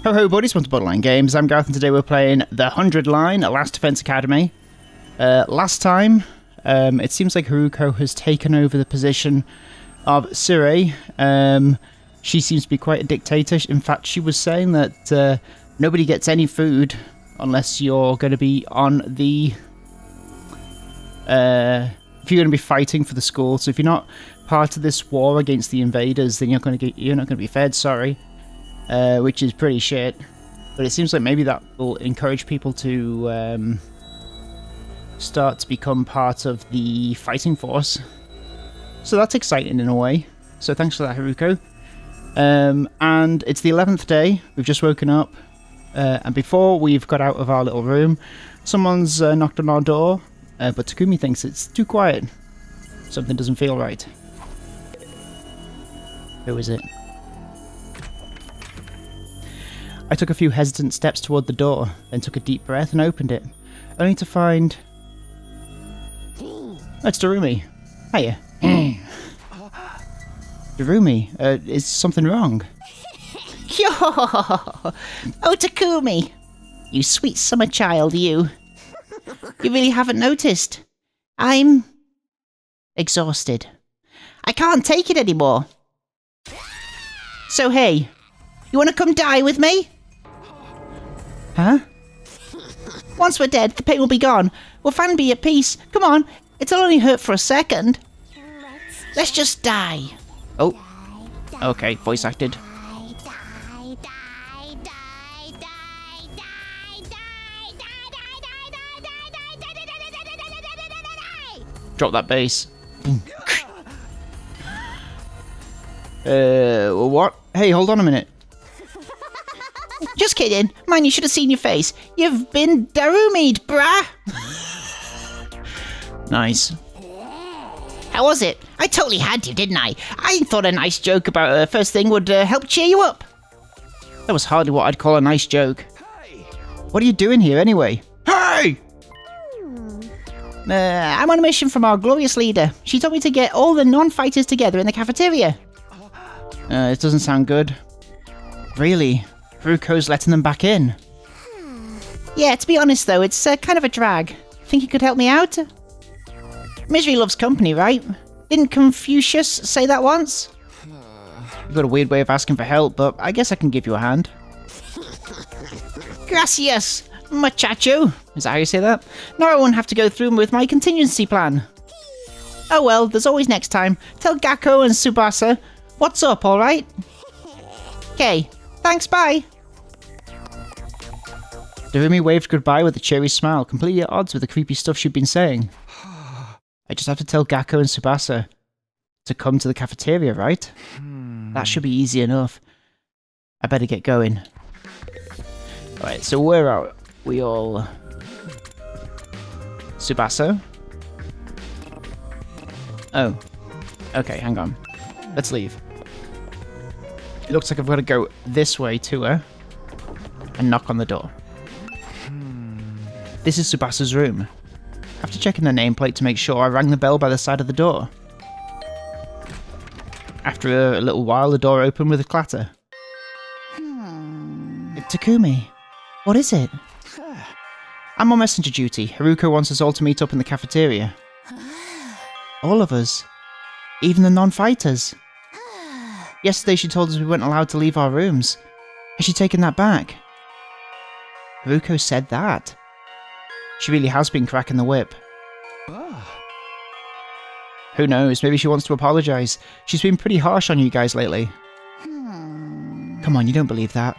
Ho ho buddies, welcome to Borderline Games. I'm Gareth and today we're playing the 100 line at Last Defense Academy. Last time, it seems like Haruko has taken over the position of Sure. She seems to be quite a dictator. In fact, she was saying that nobody gets any food unless you're going to be on the... if you're going to be fighting for the school. So if you're not part of this war against the invaders, then you're not going to be fed, sorry. Which is pretty shit. But it seems like maybe that will encourage people to start to become part of the fighting force. So that's exciting in a way. So thanks for that, Haruko. And it's the 11th day. We've just woken up. And before we've got out of our little room, someone's knocked on our door. But Takumi thinks it's too quiet. Something doesn't feel right. Who is it? I took a few hesitant steps toward the door, then took a deep breath and opened it, only to find... Oh, it's Darumi. Hiya. Darumi, is something wrong? Yo! Oh, Takumi! You sweet summer child, you. You really haven't noticed. I'm... exhausted. I can't take it anymore. So hey, you want to come die with me? Huh? Once we're dead, the pain will be gone. We'll finally be at peace. Come on, it'll only hurt for a second. Let's just die. Oh. Okay, voice acted. Drop that bass. What? Hey, hold on a minute. Just kidding. Man, you should have seen your face. You've been Darumi'd, brah. Nice. How was it? I totally had you, didn't I? I thought a nice joke about first thing would help cheer you up. That was hardly what I'd call a nice joke. What are you doing here anyway? Hey! I'm on a mission from our glorious leader. She told me to get all the non-fighters together in the cafeteria. It doesn't sound good. Really? Haruko's letting them back in? Yeah, to be honest though, it's kind of a drag. Think you could help me out? Misery loves company, right? Didn't Confucius say that once? You've got a weird way of asking for help, but I guess I can give you a hand. Gracias, muchacho. Is that how you say that? Now I won't have to go through with my contingency plan. Oh well, there's always next time. Tell Gakko and Tsubasa what's up, alright? Okay, thanks, bye. Darumi waved goodbye with a cheery smile, completely at odds with the creepy stuff she'd been saying. I just have to tell Gakko and Tsubasa to come to the cafeteria, right? That should be easy enough. I better get going. Alright, so where are we all? Tsubasa? Oh. Okay, hang on. Let's leave. It looks like I've got to go this way to her and knock on the door. This is Tsubasa's room. After checking the nameplate to make sure, I rang the bell by the side of the door. After a little while, the door opened with a clatter. Takumi, what is it? I'm on messenger duty. Haruko wants us all to meet up in the cafeteria. All of us? Even the non-fighters? Yesterday she told us we weren't allowed to leave our rooms. Has she taken that back? Haruko said that. She really has been cracking the whip. Who knows, maybe she wants to apologise. She's been pretty harsh on you guys lately. Come on, you don't believe that.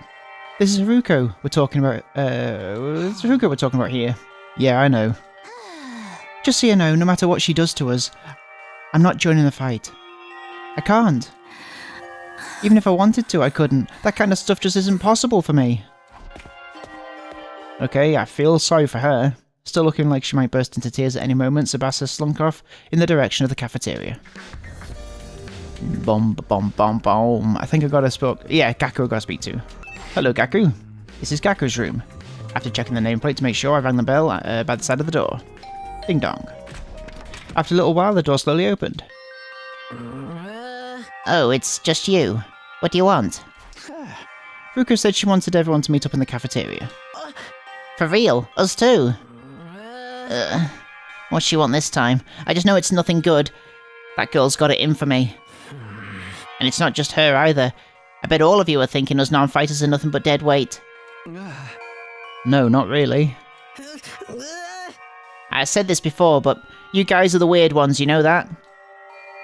This is Haruko we're talking about, it's Haruko we're talking about here. Yeah, I know. Just so you know, no matter what she does to us, I'm not joining the fight. I can't. Even if I wanted to, I couldn't. That kind of stuff just isn't possible for me. Okay, I feel sorry for her. Still looking like she might burst into tears at any moment, Tsubasa slunk off in the direction of the cafeteria. Bomb, bomb, bomb, bomb. I think I got to speak. Yeah, Gakko I got to speak to. Hello, Gakko. This is Gakko's room. After checking the nameplate to make sure, I rang the bell by the side of the door. Ding dong. After a little while, the door slowly opened. Oh, it's just you. What do you want? Haruko said she wanted everyone to meet up in the cafeteria. For real? Us too? What's she want this time? I just know it's nothing good. That girl's got it in for me. And it's not just her either. I bet all of you are thinking us non-fighters are nothing but dead weight. No, not really. I said this before, but you guys are the weird ones, you know that?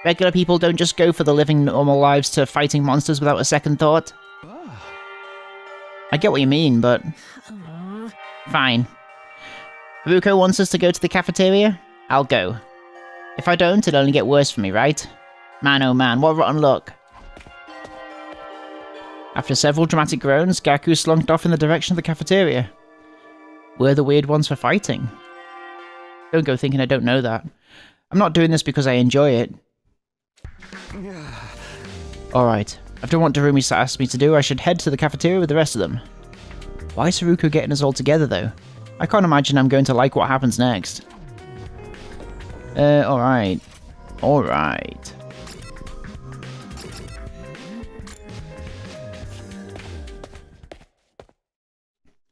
Regular people don't just go for the living normal lives to fighting monsters without a second thought. I get what you mean, but... Fine. Haruko wants us to go to the cafeteria? I'll go. If I don't, it'll only get worse for me, right? Man oh man, what rotten luck. After several dramatic groans, Gaku slunk off in the direction of the cafeteria. We're the weird ones for fighting. Don't go thinking I don't know that. I'm not doing this because I enjoy it. Alright, after what Darumi asked me to do, I should head to the cafeteria with the rest of them. Why is Haruko getting us all together though? I can't imagine I'm going to like what happens next. Alright. Alright.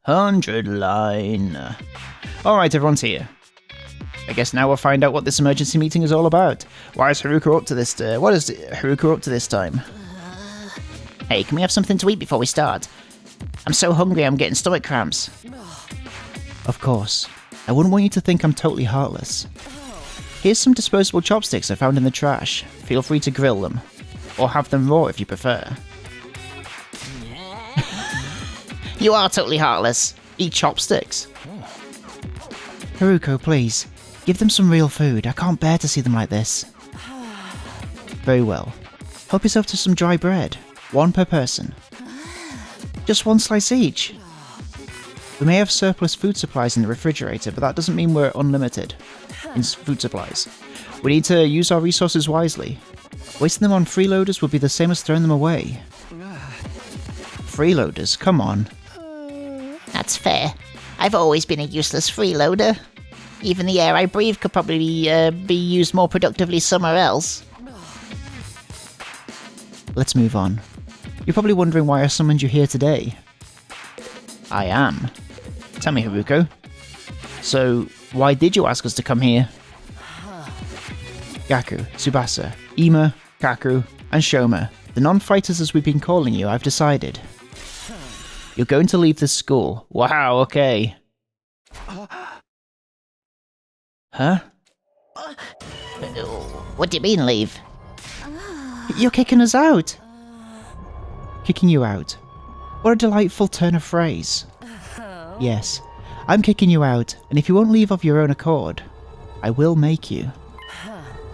Hundred line. Alright, everyone's here. I guess now we'll find out what this emergency meeting is all about. Why is Haruko up to this? What is Haruko up to this time? Hey, can we have something to eat before we start? I'm so hungry I'm getting stomach cramps. Of course. I wouldn't want you to think I'm totally heartless. Here's some disposable chopsticks I found in the trash. Feel free to grill them. Or have them raw if you prefer. You are totally heartless. Eat chopsticks. Haruko, please. Give them some real food. I can't bear to see them like this. Very well. Help yourself to some dry bread. 1 per person. Just 1 slice each. We may have surplus food supplies in the refrigerator, but that doesn't mean we're unlimited in food supplies. We need to use our resources wisely. Wasting them on freeloaders would be the same as throwing them away. Freeloaders? Come on. That's fair. I've always been a useless freeloader. Even the air I breathe could probably be used more productively somewhere else. Let's move on. You're probably wondering why I summoned you here today. I am. Tell me, Haruko. So, why did you ask us to come here? Gaku, Tsubasa, Ima, Kaku, and Shoma, the non-fighters as we've been calling you, I've decided. You're going to leave this school. Wow, okay. Huh? What do you mean, leave? You're kicking us out. Kicking you out. What a delightful turn of phrase. Yes, I'm kicking you out, and if you won't leave of your own accord, I will make you.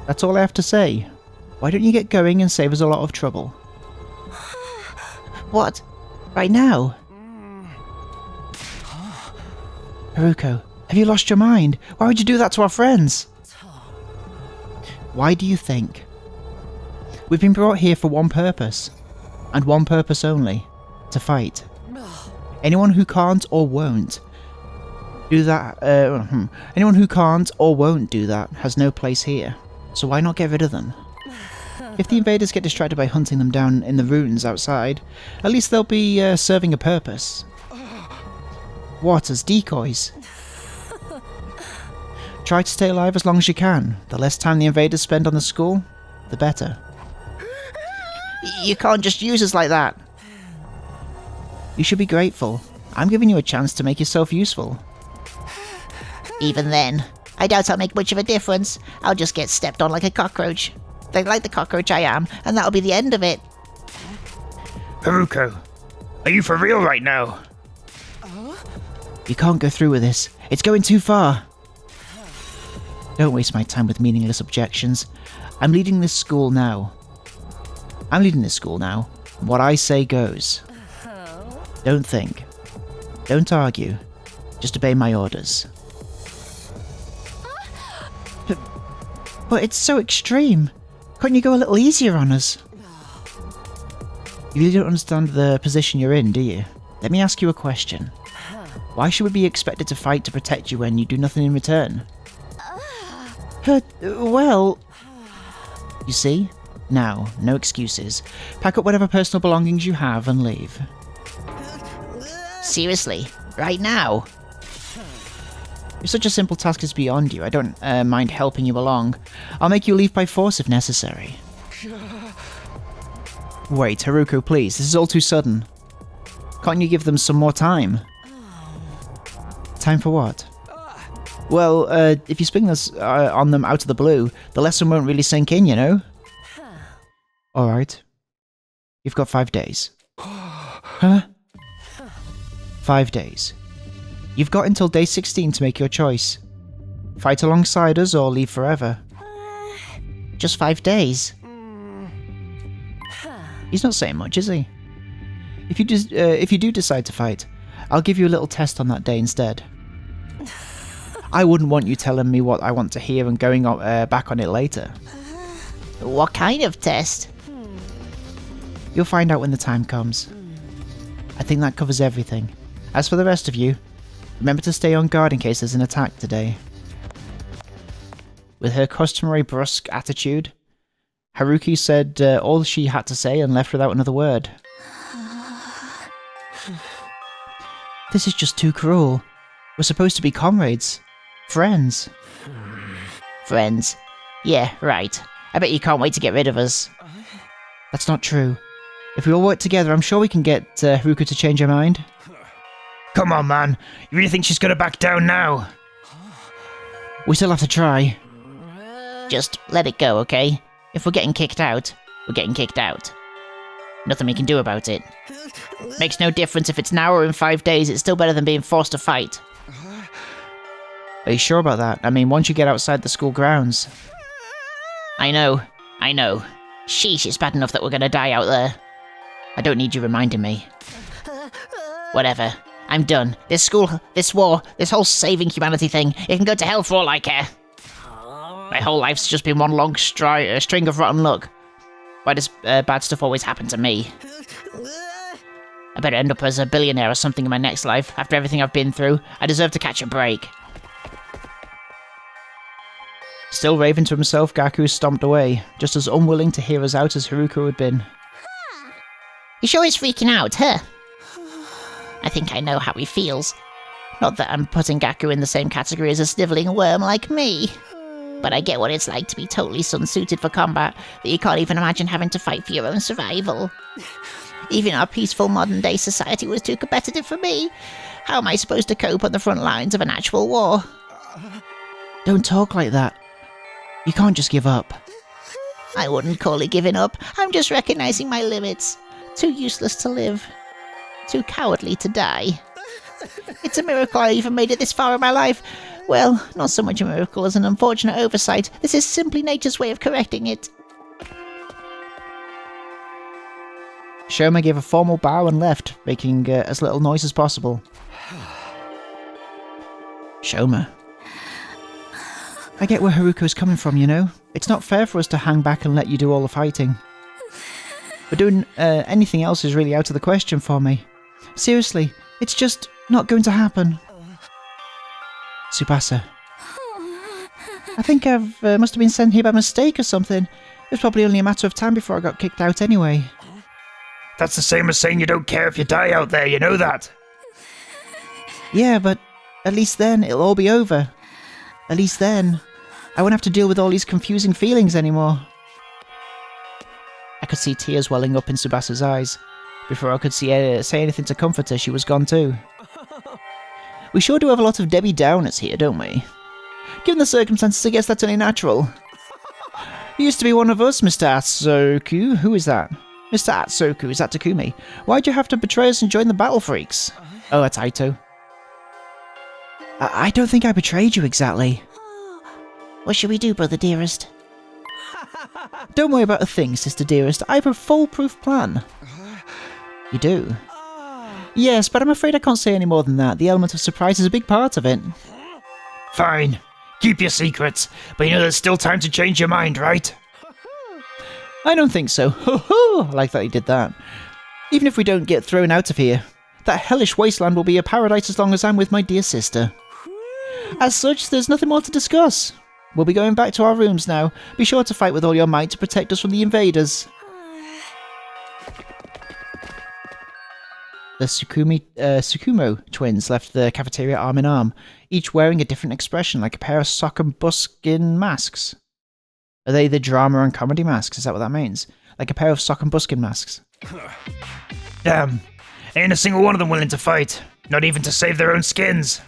That's all I have to say. Why don't you get going and save us a lot of trouble? What? Right now? Haruko, have you lost your mind? Why would you do that to our friends? Why do you think? We've been brought here for one purpose, and one purpose only, to fight. Anyone who can't or won't do that, anyone who can't or won't do that has no place here, so why not get rid of them? If the invaders get distracted by hunting them down in the ruins outside, at least they'll be serving a purpose. What, as decoys? Try to stay alive as long as you can. The less time the invaders spend on the school, the better. You can't just use us like that. You should be grateful. I'm giving you a chance to make yourself useful. Even then, I doubt I'll make much of a difference. I'll just get stepped on like a cockroach. Like the cockroach I am, and that'll be the end of it. Haruko, are you for real right now? You can't go through with this. It's going too far. Don't waste my time with meaningless objections. I'm leading this school now. What I say goes. Don't think. Don't argue. Just obey my orders. But it's so extreme. Couldn't you go a little easier on us? You really don't understand the position you're in, do you? Let me ask you a question. Why should we be expected to fight to protect you when you do nothing in return? Well... You see? Now, no excuses. Pack up whatever personal belongings you have and leave. Seriously? Right now? If such a simple task is beyond you, I don't mind helping you along. I'll make you leave by force if necessary. Wait, Haruko, please. This is all too sudden. Can't you give them some more time? Time for what? Well, if you spring this on them out of the blue, the lesson won't really sink in, you know? Alright. You've got 5 days. Huh? 5 days. You've got until day 16 to make your choice. Fight alongside us or leave forever. Just 5 days. He's not saying much, is he? If you do decide to fight, I'll give you a little test on that day instead. I wouldn't want you telling me what I want to hear and going back on it later. What kind of test? You'll find out when the time comes. I think that covers everything. As for the rest of you, remember to stay on guard in case there's an attack today. With her customary brusque attitude, Haruki said all she had to say and left without another word. This is just too cruel. We're supposed to be comrades. Friends. Friends? Yeah, right. I bet you can't wait to get rid of us. That's not true. If we all work together, I'm sure we can get Haruko to change her mind. Come on, man. You really think she's gonna back down now? We still have to try. Just let it go, okay? If we're getting kicked out, we're getting kicked out. Nothing we can do about it. Makes no difference if it's now or in 5 days, it's still better than being forced to fight. Are you sure about that? I mean, once you get outside the school grounds... I know. Sheesh, it's bad enough that we're gonna die out there. I don't need you reminding me. Whatever. I'm done. This school, this war, this whole saving humanity thing, it can go to hell for all I care. My whole life's just been one long string of rotten luck. Why does bad stuff always happen to me? I better end up as a billionaire or something in my next life. After everything I've been through, I deserve to catch a break. Still raving to himself, Gaku stomped away, just as unwilling to hear us out as Haruko had been. He sure is freaking out, huh? I think I know how he feels. Not that I'm putting Gaku in the same category as a snivelling worm like me. But I get what it's like to be totally unsuited for combat, that you can't even imagine having to fight for your own survival. Even our peaceful modern-day society was too competitive for me. How am I supposed to cope on the front lines of an actual war? Don't talk like that. You can't just give up. I wouldn't call it giving up. I'm just recognizing my limits. Too useless to live. Too cowardly to die. It's a miracle I even made it this far in my life. Well, not so much a miracle as an unfortunate oversight. This is simply nature's way of correcting it. Shoma gave a formal bow and left, making as little noise as possible. Shoma. I get where Haruko's coming from, you know? It's not fair for us to hang back and let you do all the fighting. But doing anything else is really out of the question for me. Seriously, it's just not going to happen. Tsubasa. I think must have been sent here by mistake or something. It was probably only a matter of time before I got kicked out anyway. That's the same as saying you don't care if you die out there, you know that? Yeah, but at least then it'll all be over. At least then, I won't have to deal with all these confusing feelings anymore. I could see tears welling up in Tsubasa's eyes. Before I could say anything to comfort her, she was gone too. We sure do have a lot of Debbie Downers here, don't we? Given the circumstances, I guess that's only natural. You used to be one of us, Mr. Atsuku. Who is that? Mr. Atsuku, is that Takumi? Why'd you have to betray us and join the Battle Freaks? Oh, that's Aito. I don't think I betrayed you exactly. What should we do, brother dearest? Don't worry about a thing, sister dearest. I have a foolproof plan. You do? Yes, but I'm afraid I can't say any more than that. The element of surprise is a big part of it. Fine. Keep your secrets. But you know there's still time to change your mind, right? I don't think so. Ho ho! I like that you did that. Even if we don't get thrown out of here, that hellish wasteland will be a paradise as long as I'm with my dear sister. As such, there's nothing more to discuss. We'll be going back to our rooms now. Be sure to fight with all your might to protect us from the invaders. the Tsukumo twins left the cafeteria arm in arm, each wearing a different expression, like a pair of sock and buskin masks. Are they the drama and comedy masks? Is that what that means? Like a pair of sock and buskin masks. Damn, ain't a single one of them willing to fight, not even to save their own skins.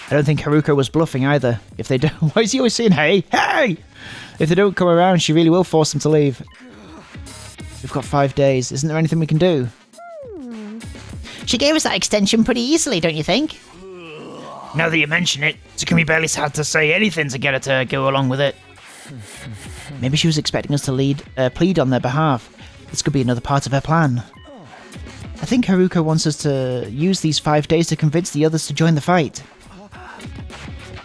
I don't think Haruko was bluffing either. If they don't... Why is he always saying, hey? Hey! If they don't come around, she really will force them to leave. We've got 5 days. Isn't there anything we can do? She gave us that extension pretty easily, don't you think? Now that you mention it, Takumi barely had to say anything to get her to go along with it. Maybe she was expecting us to plead on their behalf. This could be another part of her plan. I think Haruko wants us to use these 5 days to convince the others to join the fight.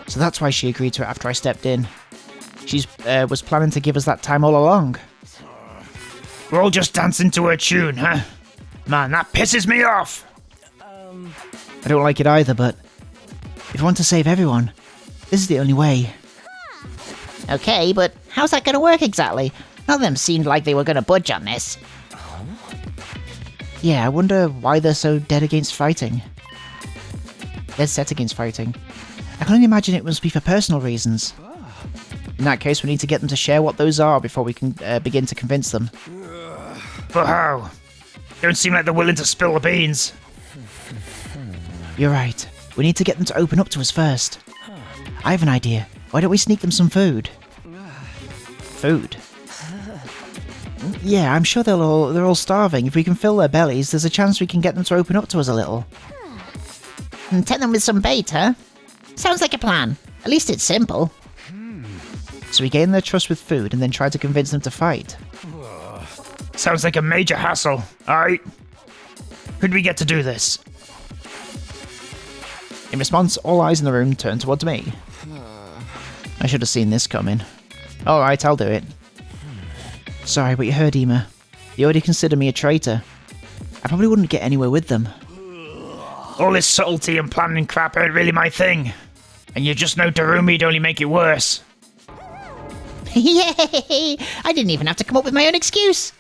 So that's why she agreed to it after I stepped in. She was planning to give us that time all along. We're all just dancing to her tune, huh? Man, that pisses me off! I don't like it either, but if we want to save everyone, this is the only way. Okay, but how's that going to work exactly? None of them seemed like they were going to budge on this. Yeah, I wonder why they're so dead against fighting. Dead set against fighting. I can only imagine it must be for personal reasons. In that case, we need to get them to share what those are before we can begin to convince them. But how? Don't seem like they're willing to spill the beans. You're right. We need to get them to open up to us first. I have an idea. Why don't we sneak them some food? Food? Yeah, I'm sure they're all starving. If we can fill their bellies, there's a chance we can get them to open up to us a little. And tempt them with some bait, huh? Sounds like a plan. At least it's simple. So we gain their trust with food and then try to convince them to fight. Sounds like a major hassle. Alright. Who'd we get to do this? In response, all eyes in the room turned towards me. I should have seen this coming. Alright, I'll do it. Sorry, but you heard Ema. They already consider me a traitor. I probably wouldn't get anywhere with them. All this subtlety and planning crap ain't really my thing. And you just know Darumi'd only make it worse. Yay! I didn't even have to come up with my own excuse.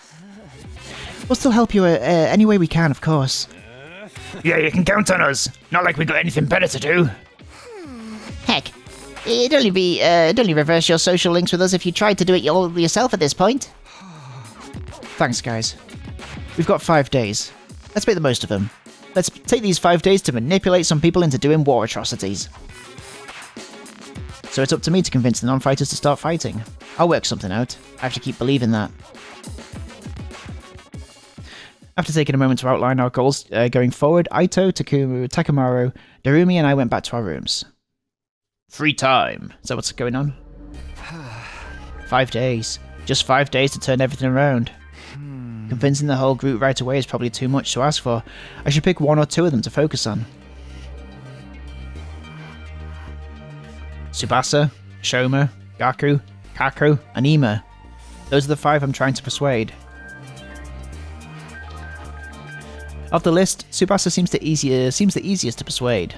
We'll still help you any way we can, of course. Yeah, you can count on us. Not like we got anything better to do. Heck, it'd only reverse your social links with us if you tried to do it all yourself at this point. Thanks, guys. We've got 5 days. Let's make the most of them. Let's take these 5 days to manipulate some people into doing war atrocities. So it's up to me to convince the non-fighters to start fighting. I'll work something out. I have to keep believing that. After taking a moment to outline our goals going forward, Aito, Takamaru, Darumi and I went back to our rooms. Free time. Is that what's going on? 5 days. Just 5 days to turn everything around. Convincing the whole group right away is probably too much to ask for. I should pick 1 or 2 of them to focus on. Tsubasa, Shoma, Gaku, Kaku, and Ema. Those are the 5 I'm trying to persuade. Of the list, Tsubasa seems the easiest to persuade.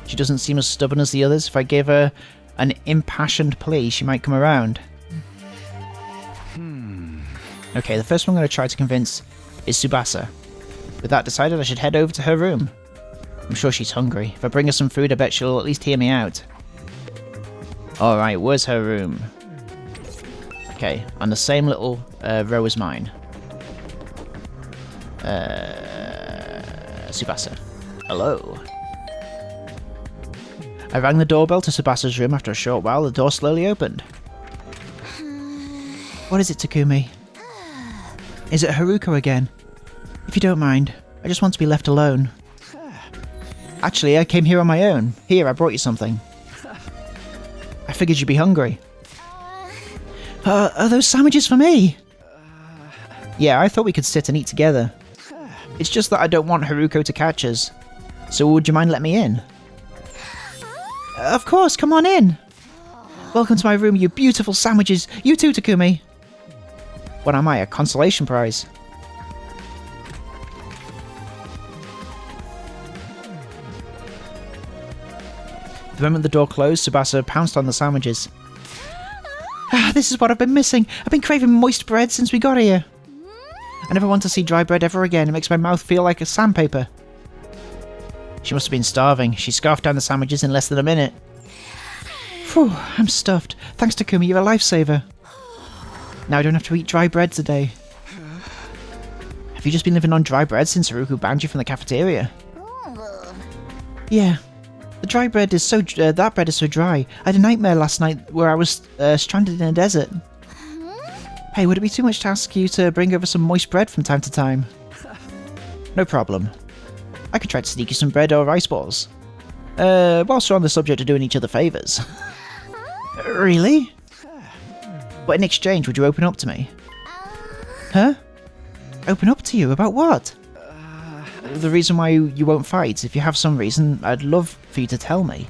She doesn't seem as stubborn as the others. If I gave her an impassioned plea, she might come around. Okay, the first one I'm going to try to convince is Tsubasa. With that decided, I should head over to her room. I'm sure she's hungry. If I bring her some food, I bet she'll at least hear me out. Alright, where's her room? Okay, on the same little row as mine. Tsubasa. Hello. I rang the doorbell to Tsubasa's room. After a short while, the door slowly opened. What is it, Takumi? Is it Haruko again? If you don't mind, I just want to be left alone. Actually, I came here on my own. Here, I brought you something. I figured you'd be hungry. Are those sandwiches for me? Yeah, I thought we could sit and eat together. It's just that I don't want Haruko to catch us. So would you mind letting me in? Of course, come on in. Welcome to my room, you beautiful sandwiches. You too, Takumi. What am I, a consolation prize? The moment the door closed, Tsubasa pounced on the sandwiches. This is what I've been missing. I've been craving moist bread since we got here. I never want to see dry bread ever again. It makes my mouth feel like a sandpaper. She must have been starving. She scarfed down the sandwiches in less than a minute. Phew, I'm stuffed. Thanks, Takumi, you're a lifesaver. Now I don't have to eat dry bread today. Have you just been living on dry bread since Haruku banned you from the cafeteria? Yeah. The dry bread is so that bread is so dry. I had a nightmare last night where I was stranded in a desert. Hey, would it be too much to ask you to bring over some moist bread from time to time? No problem. I could try to sneak you some bread or rice balls. Whilst we're on the subject of doing each other favours. Really? But in exchange, would you open up to me? Huh? Open up to you? About what? The reason why you won't fight. If you have some reason, I'd love for you to tell me.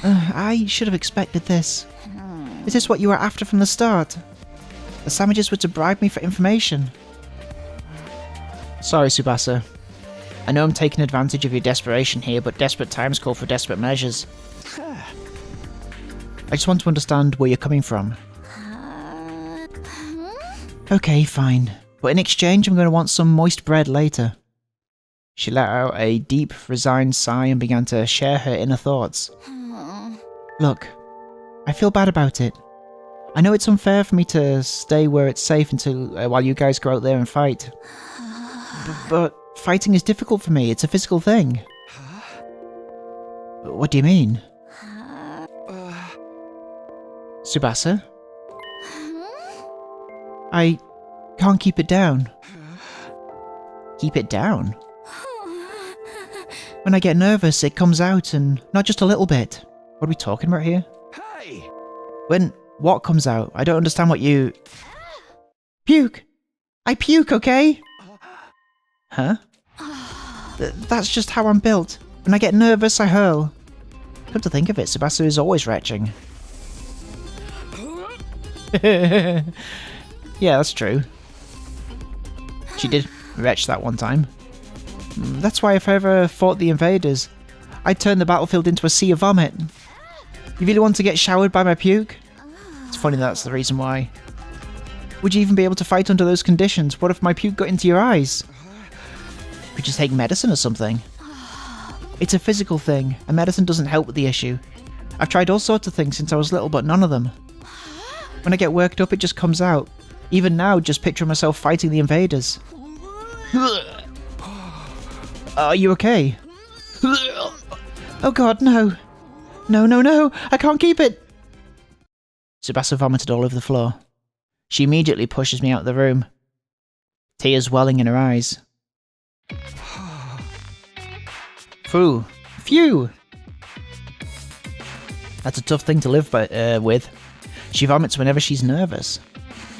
I should have expected this. Is this what you were after from the start? The sandwiches were to bribe me for information. Sorry, Tsubasa. I know I'm taking advantage of your desperation here, but desperate times call for desperate measures. I just want to understand where you're coming from. Okay, fine. But in exchange, I'm going to want some moist bread later. She let out a deep, resigned sigh and began to share her inner thoughts. Look, I feel bad about it. I know it's unfair for me to stay where it's safe until while you guys go out there and fight. But fighting is difficult for me. It's a physical thing. What do you mean? Tsubasa? I can't keep it down. Keep it down? When I get nervous, it comes out, and not just a little bit. What are we talking about here? Hey! When what comes out? I don't understand what you... Puke! I puke, okay? Huh? That's just how I'm built. When I get nervous, I hurl. Come to think of it, Tsubasa is always retching. Yeah, that's true. She did retch that one time. That's why if I ever fought the invaders, I'd turn the battlefield into a sea of vomit. You really want to get showered by my puke? It's funny that's the reason why. Would you even be able to fight under those conditions? What if my puke got into your eyes? Could you take medicine or something? It's a physical thing, and medicine doesn't help with the issue. I've tried all sorts of things since I was little, but none of them. When I get worked up, it just comes out. Even now, just picturing myself fighting the invaders. Are you okay? Oh god, no. No, no, no! I can't keep it! Tsubasa vomited all over the floor. She immediately pushes me out of the room. Tears welling in her eyes. Phew. Phew! That's a tough thing to live with. She vomits whenever she's nervous.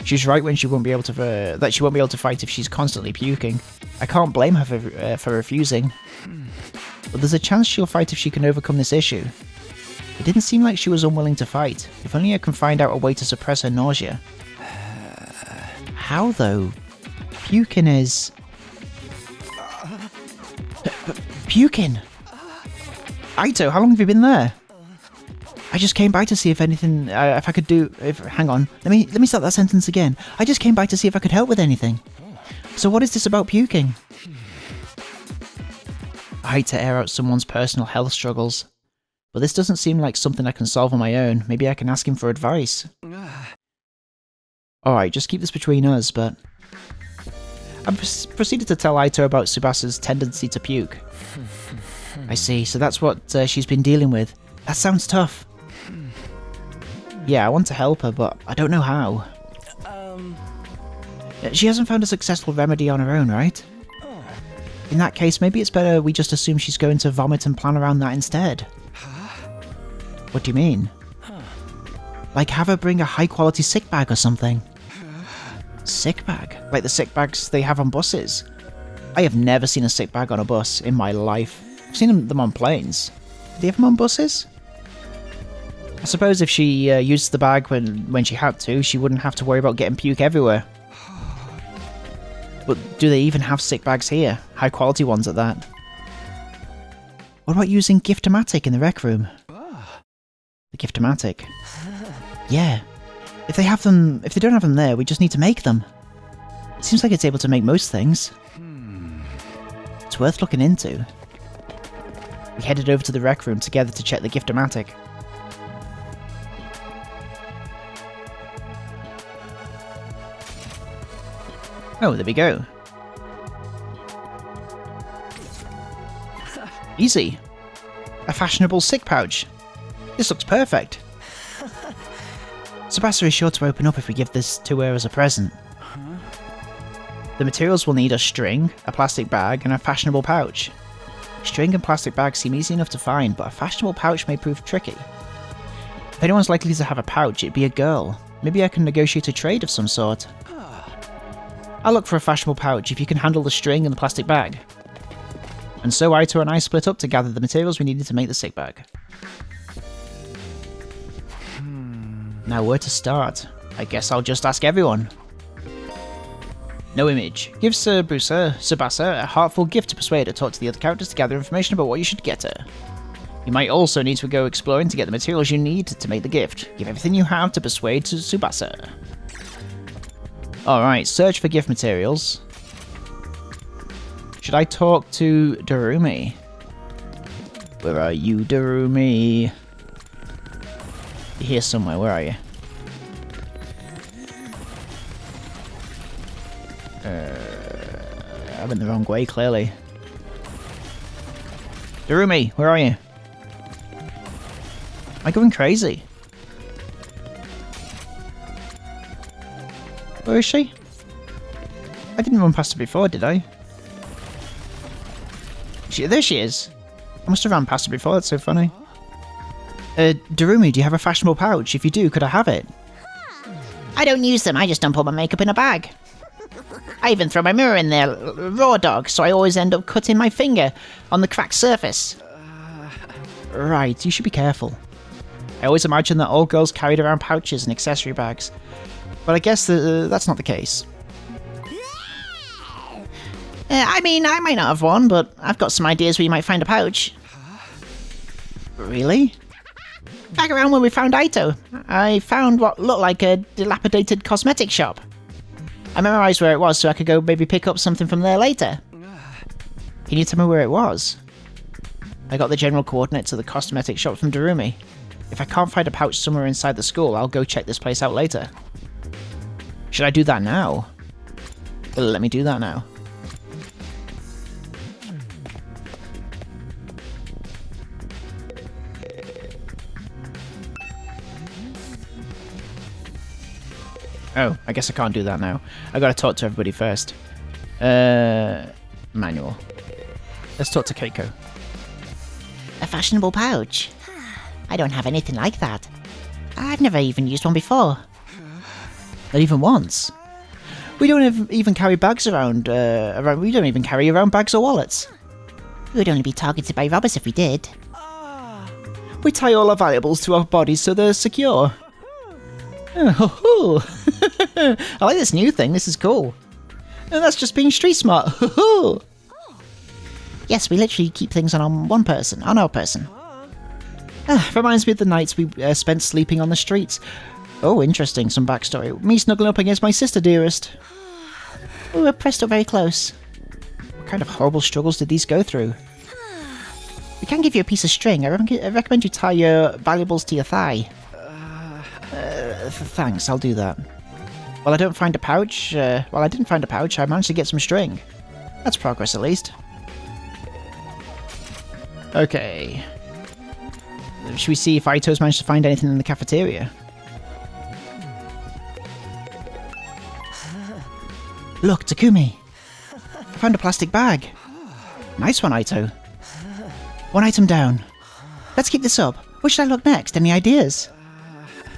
She's right when she won't be able to that she won't be able to fight if she's constantly puking. I can't blame her for refusing. But there's a chance she'll fight if she can overcome this issue. It didn't seem like she was unwilling to fight. If only I can find out a way to suppress her nausea. How though? Puking is... Puking! Aito, how long have you been there? I just came by to see if anything, if I could do, hang on, let me start that sentence again. I just came by to see if I could help with anything. So what is this about puking? I hate to air out someone's personal health struggles, but this doesn't seem like something I can solve on my own. Maybe I can ask him for advice. Alright, just keep this between us, but... I proceeded to tell Aito about Tsubasa's tendency to puke. I see, so that's what she's been dealing with. That sounds tough. Yeah, I want to help her, but I don't know how. She hasn't found a successful remedy on her own, right? In that case, maybe it's better we just assume she's going to vomit and plan around that instead. What do you mean? Like have her bring a high-quality sick bag or something. Sick bag? Like the sick bags they have on buses? I have never seen a sick bag on a bus in my life. I've seen them on planes. Do they have them on buses? I suppose if she used the bag when she had to, she wouldn't have to worry about getting puke everywhere. But do they even have sick bags here? High quality ones at that. What about using Gift-O-Matic in the rec room? The Gift-O-Matic? Yeah. If they don't have them there, we just need to make them. It seems like it's able to make most things. It's worth looking into. We headed over to the rec room together to check the Gift-O-Matic. Oh, there we go. Easy. A fashionable sick pouch. This looks perfect. Tsubasa is sure to open up if we give this to her as a present. The materials will need a string, a plastic bag, and a fashionable pouch. String and plastic bags seem easy enough to find, but a fashionable pouch may prove tricky. If anyone's likely to have a pouch, it'd be a girl. Maybe I can negotiate a trade of some sort. I'll look for a fashionable pouch if you can handle the string and the plastic bag. And so Aito and I split up to gather the materials we needed to make the sick bag. Now where to start? I guess I'll just ask everyone. No image. Give Tsubasa a heartful gift to persuade her. Talk to the other characters to gather information about what you should get her. You might also need to go exploring to get the materials you need to make the gift. Give everything you have to persuade Tsubasa. Alright, search for gift materials. Should I talk to Darumi? Where are you, Darumi? You're here somewhere, where are you? I went the wrong way, clearly. Darumi, where are you? Am I going crazy? Where is she? I didn't run past her before, did I? There she is. I must have ran past her before, that's so funny. Darumi, do you have a fashionable pouch? If you do, could I have it? I don't use them, I just dump all my makeup in a bag. I even throw my mirror in there, raw dog, so I always end up cutting my finger on the cracked surface. Right, you should be careful. I always imagined that all girls carried around pouches and accessory bags. But I guess that's not the case. I mean, I might not have one, but I've got some ideas where you might find a pouch. Really? Back around where we found Aito, I found what looked like a dilapidated cosmetic shop. I memorized where it was so I could go maybe pick up something from there later. Can you tell me where it was? I got the general coordinates of the cosmetic shop from Darumi. If I can't find a pouch somewhere inside the school, I'll go check this place out later. Should I do that now? Well, let me do that now. Oh, I guess I can't do that now. I gotta talk to everybody first. Manual. Let's talk to Keiko. A fashionable pouch? I don't have anything like that. I've never even used one before. Not even once. We don't even carry bags around. We don't even carry around bags or wallets. We would only be targeted by robbers if we did. We tie all our valuables to our bodies so they're secure. Oh, I like this new thing. This is cool. And that's just being street smart. Yes, we literally keep things on one person, on our person. Reminds me of the nights we spent sleeping on the streets. Oh, interesting. Some backstory. Me snuggling up against my sister, dearest. We were pressed up very close. What kind of horrible struggles did these go through? We can give you a piece of string. I recommend you tie your valuables to your thigh. Thanks, I'll do that. Well, I don't find a pouch. I didn't find a pouch. I managed to get some string. That's progress, at least. Okay. Should we see if Aito's managed to find anything in the cafeteria? Look, Takumi! I found a plastic bag. Nice one, Aito. One item down. Let's keep this up. Where should I look next? Any ideas?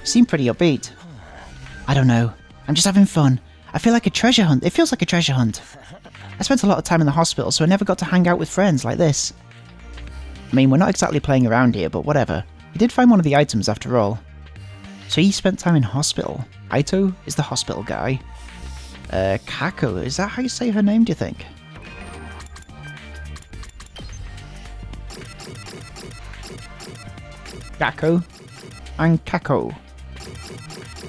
You seem pretty upbeat. I don't know. I'm just having fun. I feel like a treasure hunt. It feels like a treasure hunt. I spent a lot of time in the hospital, so I never got to hang out with friends like this. I mean, we're not exactly playing around here, but whatever. He did find one of the items after all. So he spent time in hospital. Aito is the hospital guy. Kako, is that how you say her name, do you think? Gakko and Kako.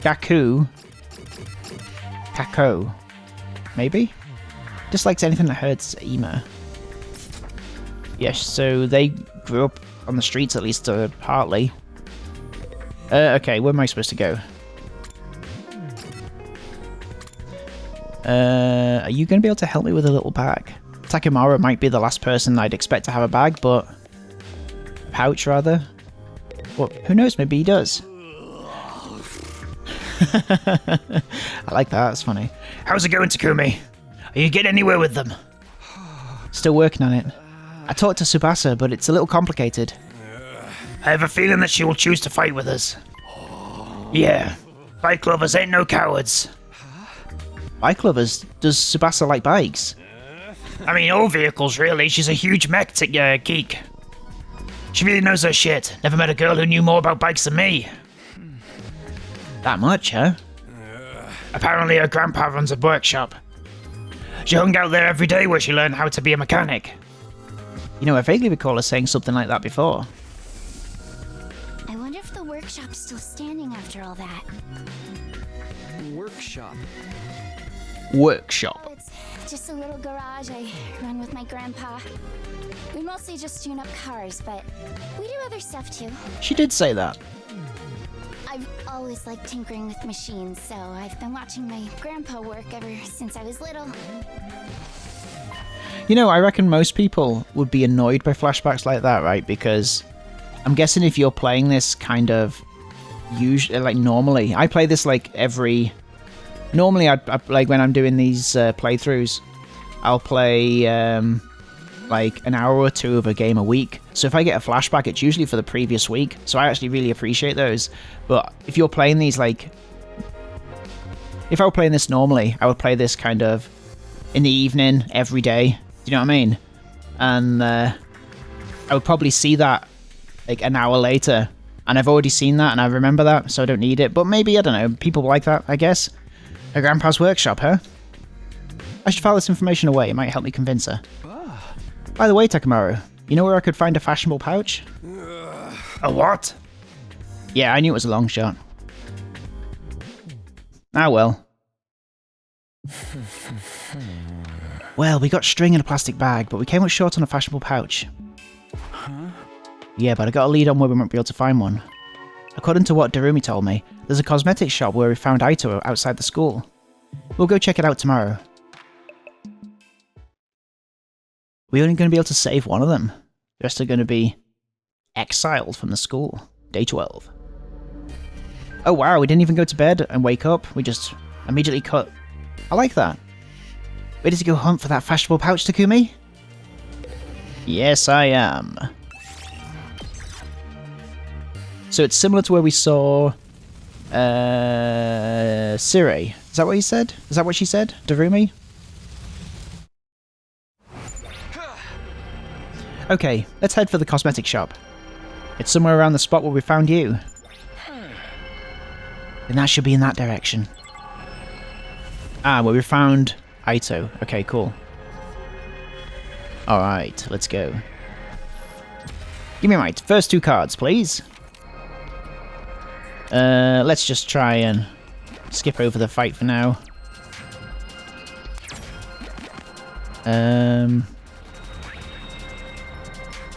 Gaku. Kako. maybe? Dislikes anything that hurts Ema. Yes, so they grew up on the streets, at least partly. Okay, where am I supposed to go? Are you going to be able to help me with a little bag? Takemura might be the last person I'd expect to have a bag, but... a pouch, rather? Well, who knows, maybe he does. I like that, that's funny. How's it going, Takumi? Are you getting anywhere with them? Still working on it. I talked to Tsubasa, but it's a little complicated. I have a feeling that she will choose to fight with us. Yeah, bike lovers ain't no cowards. Bike lovers? Does Tsubasa like bikes? I mean, all vehicles, really. She's a huge mech geek. She really knows her shit. Never met a girl who knew more about bikes than me. That much, huh? Apparently her grandpa runs a workshop. She hung out there every day where she learned how to be a mechanic. You know, I vaguely recall her saying something like that before. I wonder if the workshop's still standing after all that. Workshop. Workshop. It's just a little garage I run with my grandpa. We mostly just tune up cars, but we do other stuff too. She did say that. I've always liked tinkering with machines, so I've been watching my grandpa work ever since I was little. You know, I reckon most people would be annoyed by flashbacks like that, right? Because I'm guessing if you're playing this kind of usually, like normally, I play this like every. Normally, I like when I'm doing these playthroughs, I'll play like an hour or two of a game a week. So if I get a flashback, it's usually for the previous week. So I actually really appreciate those. But if you're playing these like, if I were playing this normally, I would play this kind of in the evening every day. Do you know what I mean? And I would probably see that like an hour later, and I've already seen that and I remember that, so I don't need it. But maybe, I don't know, people like that, I guess. Her grandpa's workshop, huh? I should file this information away, it might help me convince her. By the way, Takemaru, you know where I could find a fashionable pouch? A what? Yeah, I knew it was a long shot. Ah well. Well, we got string in a plastic bag, but we came up short on a fashionable pouch. Yeah, but I got a lead on where we might be able to find one. According to what Darumi told me, there's a cosmetics shop where we found Aito outside the school. We'll go check it out tomorrow. We're only going to be able to save one of them. The rest are going to be exiled from the school. Day 12. Oh wow, we didn't even go to bed and wake up. We just immediately cut. I like that. Ready to go hunt for that fashionable pouch, Takumi? Yes, I am. So it's similar to where we saw Sire. Is that what he said? Is that what she said? Darumi? Okay, let's head for the cosmetic shop. It's somewhere around the spot where we found you. Then that should be in that direction. Ah, where we found Aito. Okay, cool. Alright, let's go. Give me my first two cards, please. Let's just try and skip over the fight for now. I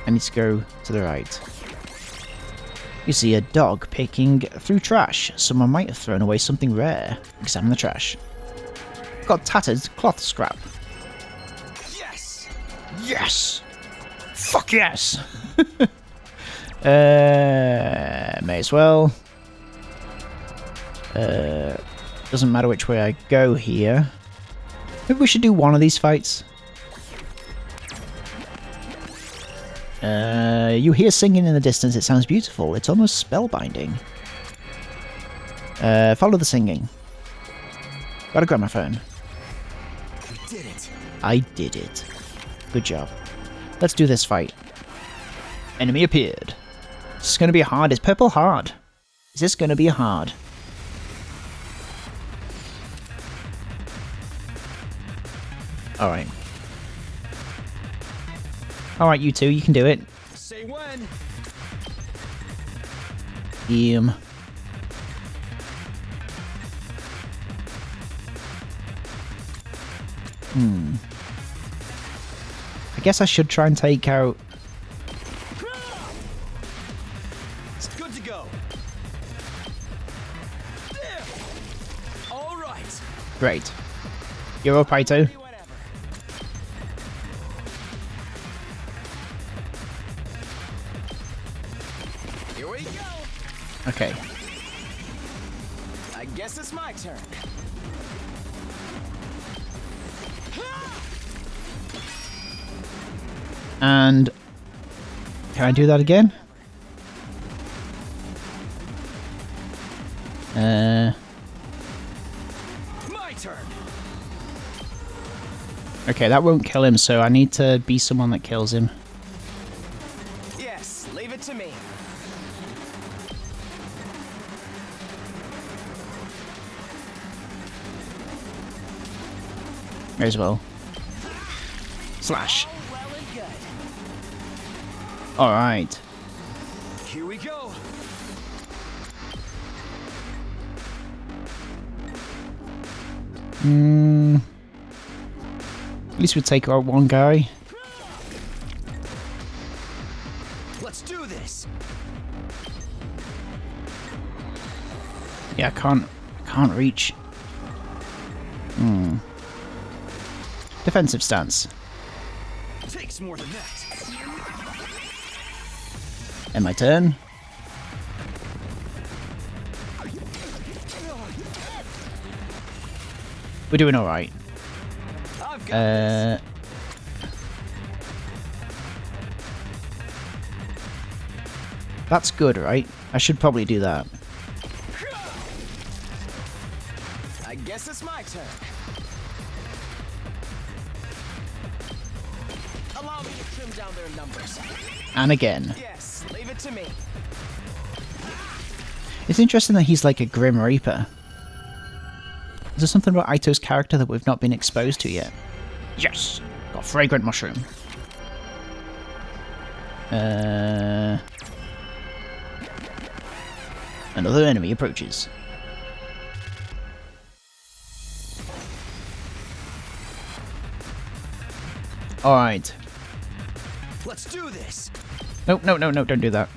need to go to the right. You see a dog picking through trash. Someone might have thrown away something rare. Examine the trash. Got tattered cloth scrap. Yes! Yes! Fuck yes! May as well. Doesn't matter which way I go here. Maybe we should do one of these fights. You hear singing in the distance. It sounds beautiful. It's almost spellbinding. Follow the singing. Got a gramophone. We did it. I did it. Good job. Let's do this fight. Enemy appeared. This is going to be hard. Is purple hard? Is this going to be hard? Alright. Alright, you two, you can do it. Say when. I guess I should try and take out... It's good to go. There. All right. Great. You're up, Aito. Whatever. Here we go. Okay. I guess it's my turn. And... Can I do that again? My turn. Okay, that won't kill him, so I need to be someone that kills him. Yes, leave it to me. May as well. Slash. All well and good. Alright. Here we go. At least we take out one guy. Let's do this. Yeah, I can't reach. Defensive stance. Takes more than that. And my turn. We're doing alright. I've got this. That's good, right? I should probably do that. I guess it's my turn. Allow me to trim down their numbers. And again. Yes, leave it to me. It's interesting that he's like a Grim Reaper. Is there something about Aito's character that we've not been exposed to yet? Yes! Got Fragrant Mushroom. Another enemy approaches. Alright. Let's do this. No, no, no, no, don't do that.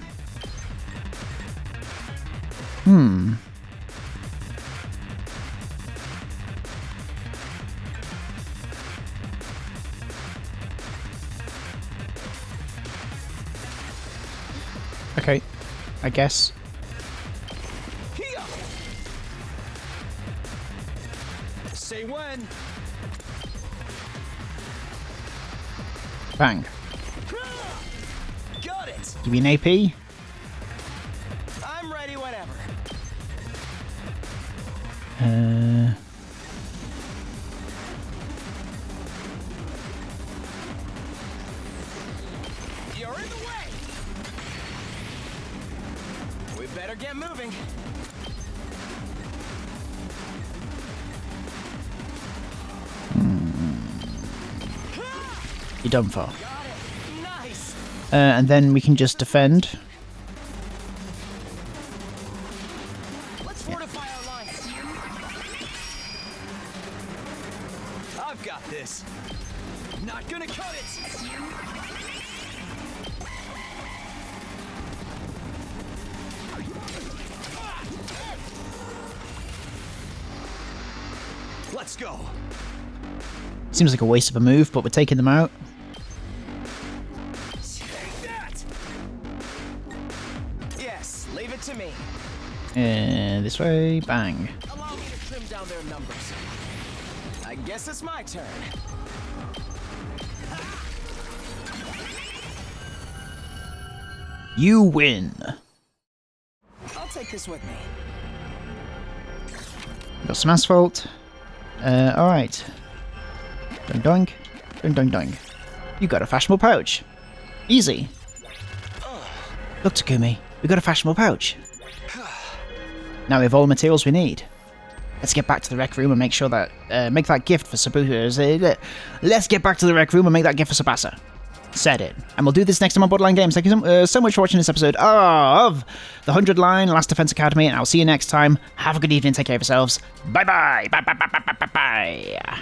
Okay, I guess. Here. Say when. Bang. Got it. Give me an AP. I'm ready whenever. You're in the way. We better get moving. You're done for. Got it. Nice. And then we can just defend. Let's fortify our lines. I've got this. Not gonna cut it. Let's go. Seems like a waste of a move, but we're taking them out. Take that. Yes, leave it to me. This way, bang. Allow me to trim down their numbers. I guess it's my turn. You win. I'll take this with me. Got some asphalt. Alright. Ding dong. Ding dong dong. You got a fashionable pouch. Easy. Look, Takumi. We got a fashionable pouch. Now we have all the materials we need. Let's get back to the rec room and make sure that make that gift for Sabasa. Let's get back to the rec room and make that gift for Sabasa. Said it. And we'll do this next time on Borderline Games. Thank you so much for watching this episode of the 100 Line Last Defense Academy, and I'll see you next time. Have a good evening. Take care of yourselves. Bye bye. Bye bye bye bye bye bye.